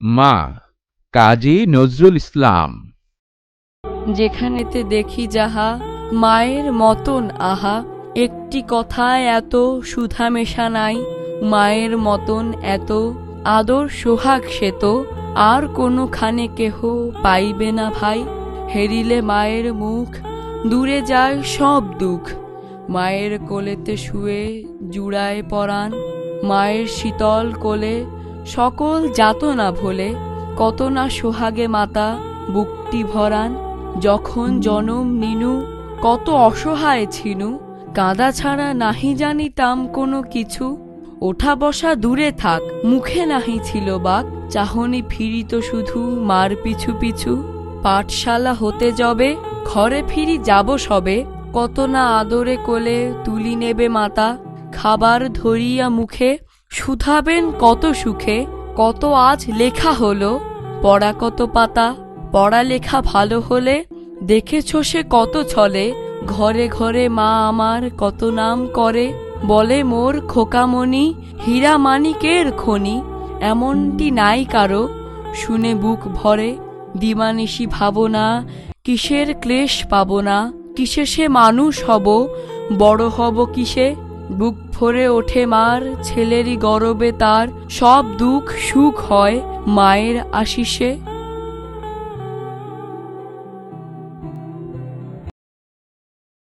মা কাজী নজরুল ইসলাম। যেখানেতে দেখি যাহা মায়ের মতন আহা, একটি কথায় এত সুধা মেশা নাই, মায়ের মতন এত আদর সোহাগ সে তো আর কোনোখানে কেহ পাইবে না ভাই। হেরিলে মায়ের মুখ দূরে যায় সব দুঃখ, মায়ের কোলেতে শুয়ে জুড়ায় পরাণ, মায়ের শীতল কোলে সকল যাতনা ভোলে, কত না সোহাগে মাতা বুকটি ভরান। যখন জনম নিনু কত অসহায় ছিনু, কাঁদা ছাড়া নাহি জানিতাম কোনো কিছু, ওঠা বসা দূরে থাক মুখে নাহি ছিল বাক, চাহনি ফিরিত শুধু মার পিছু পিছু। পাঠশালা হতে যবে ঘরে ফিরি যাব সবে, কত না আদরে কোলে তুলি নেবে মাতা, খাবার ধরিয়া মুখে শুধাবেন কত সুখে, কত আজ লেখা হলো পড়া কত পাতা, পড়ালেখা ভালো হলে দেখেছ সে কত ছলে, ঘরে ঘরে মা আমার কত নাম করে, বলে মোর খোকামণি হীরা মানিকের খনি, এমনটি নাই কারো শুনে বুক ভরে, দিবানিশি ভাবনা কিসের ক্লেশ পাব না, কিসে সে মানুষ হব বড় হব কিসে, বুক ভরে ওঠে মার ছেলেরই গরবে তার, সব দুঃখ সুখ হয় মায়ের আশিসে।